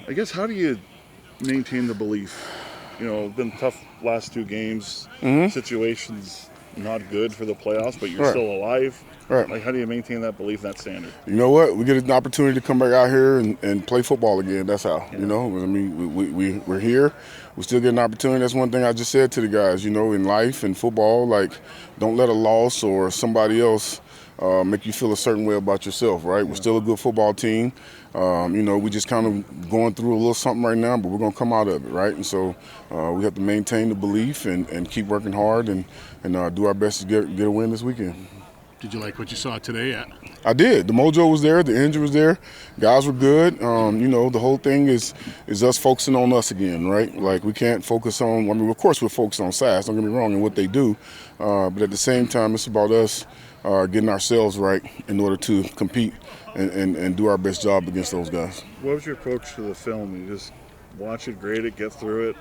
I guess how do you maintain the belief? You know, been tough last two games. Situations not good for the playoffs, but you're Right, still alive. right. Like, how do you maintain that belief, that standard? You know what? We get an opportunity to come back out here and play football again. That's how. Yeah. You know, I mean, we're here. We still get an opportunity. That's one thing I just said to the guys. You know, in life and football, like, don't let a loss or somebody else make you feel a certain way about yourself. Right? We're still a good football team. You know, we just kind of going through a little something right now, but we're gonna come out of it, right? And so we have to maintain the belief and keep working hard and do our best to get a win this weekend. Did you like what you saw today? I did. The mojo was there. The energy was there. Guys were good. You know, the whole thing is us focusing on us again, right? Like, we can't focus on. I mean, of course, we're focused on SAS. Don't get me wrong in what they do, but at the same time, it's about us getting ourselves right in order to compete and do our best job against those guys. What was your approach to the film? You just watch it, grade it, get through it,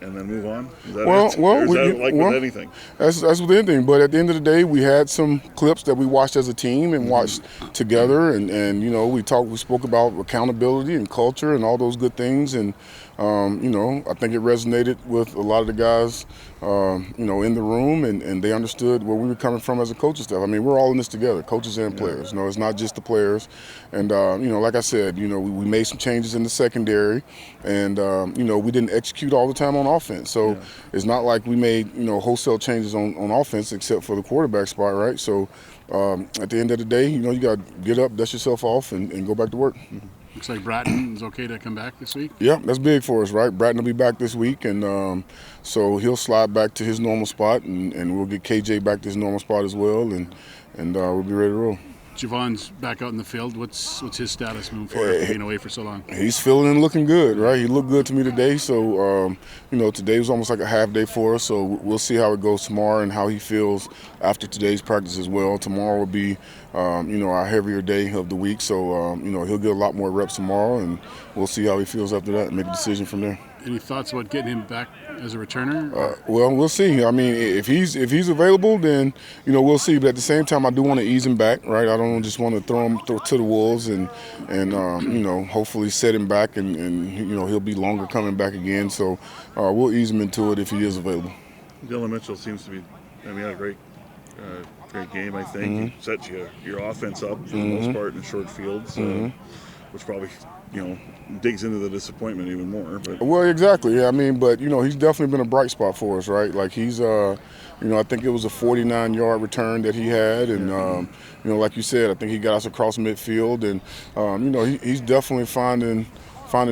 and then move on? Is that Well, it? well, Or is we- that like well, with anything? That's with anything. But at the end of the day, we had some clips that we watched as a team and watched together, and you know, we spoke about accountability and culture and all those good things, and you know, I think it resonated with a lot of the guys, you know, in the room, and they understood where we were coming from as a coaching staff. I mean, we're all in this together, coaches and players. You know, it's not just the players, and you know, like I said, you know, we made some changes in the secondary, and you know, we didn't execute all the time on offense. So it's not like we made, you know, wholesale changes on offense except for the quarterback spot, right? So at the end of the day, you know, you got to get up, dust yourself off, and go back to work. Looks like Bratton is okay to come back this week. Yeah, that's big for us, right? Bratton will be back this week, and so he'll slide back to his normal spot, and we'll get KJ back to his normal spot as well, and we'll be ready to roll. Javon's back out in the field. What's his status moving forward after being away for so long? He's feeling and looking good, right? He looked good to me today, so you know, today was almost like a half day for us, so we'll see how it goes tomorrow and how he feels after today's practice as well. Tomorrow will be, you know, our heavier day of the week, so you know, he'll get a lot more reps tomorrow, and we'll see how he feels after that and make a decision from there. Any thoughts about getting him back as a returner? Well, we'll see. I mean, if he's available, then you know, we'll see. But at the same time, I do want to ease him back, right? I don't just want to throw him to the wolves, and you know, hopefully set him back, and you know, he'll be longer coming back again. So we'll ease him into it if he is available. Dylan Mitchell seems to be, I mean, a great game, I think. He set your offense up for the most part in short fields, which probably, you know, digs into the disappointment even more. But Well, exactly. Yeah, I mean, but you know, he's definitely been a bright spot for us, right? Like, he's, you know, I think it was a 49-yard return that he had, and you know, like you said, I think he got us across midfield, and you know, he's definitely finding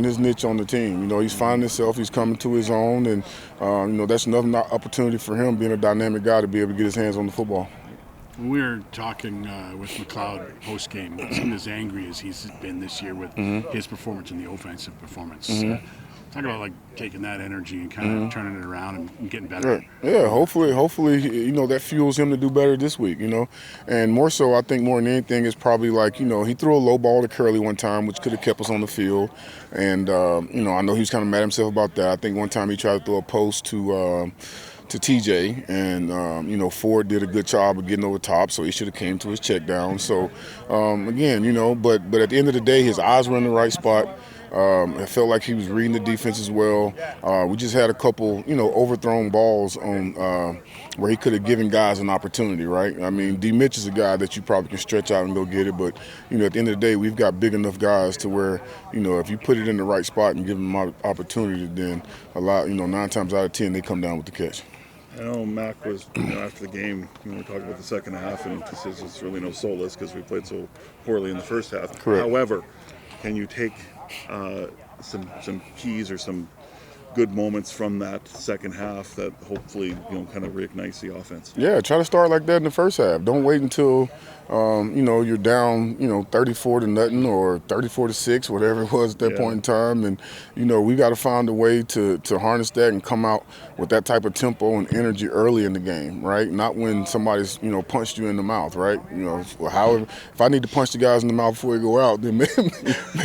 his niche on the team. You know, he's finding himself. He's coming to his own, and you know, that's another opportunity for him, being a dynamic guy, to be able to get his hands on the football. When we were talking with McLeod post game, he seemed as angry as he's been this year with his performance and the offensive performance. Talk about like taking that energy and kind of turning it around and getting better. Yeah. Hopefully, you know, that fuels him to do better this week. You know, and more so, I think more than anything is probably like, you know, he threw a low ball to Curley one time, which could have kept us on the field, and you know, I know he was kind of mad at himself about that. I think one time he tried to throw a post to TJ, and you know, Ford did a good job of getting over top, so he should have came to his check down. So again, you know, but at the end of the day, his eyes were in the right spot. I felt like he was reading the defense as well. We just had a couple, you know, overthrown balls on where he could have given guys an opportunity, right? I mean, D. Mitch is a guy that you probably can stretch out and go get it, but, you know, at the end of the day, we've got big enough guys to where, you know, if you put it in the right spot and give them an opportunity, then a lot, you know, 9 times out of 10, they come down with the catch. I know Mac was, you know, after the game, you know, we talked about the second half, and he says it's really no solace because we played so poorly in the first half. Correct. However, can you take some keys or some good moments from that second half that hopefully, you know, kind of reignites the offense? Yeah, try to start like that in the first half. Don't wait until you know, you're down, you know, 34-0 or 34-6, whatever it was at that point in time. And, you know, we got to find a way to harness that and come out with that type of tempo and energy early in the game, right? Not when somebody's, you know, punched you in the mouth, right? You know, however, if I need to punch the guys in the mouth before we go out, then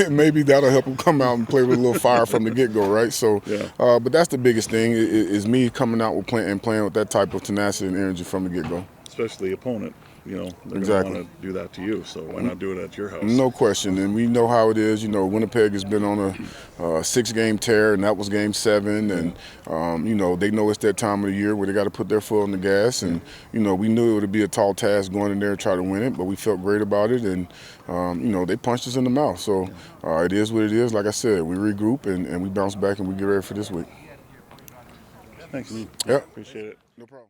maybe that'll help them come out and play with a little fire from the get-go, right? So, but that's the biggest thing is me coming out with playing with that type of tenacity and energy from the get-go. Especially the opponent, you know, they're Exactly. going to want to do that to you. So why not do it at your house? No question, and we know how it is. You know, Winnipeg has been on a 6-game tear, and that was Game 7. And you know, they know it's that time of the year where they got to put their foot on the gas. And you know, we knew it would be a tall task going in there and try to win it, but we felt great about it. And you know, they punched us in the mouth. So it is what it is. Like I said, we regroup and we bounce back and we get ready for this week. Thanks. Yeah, Appreciate it. no problem.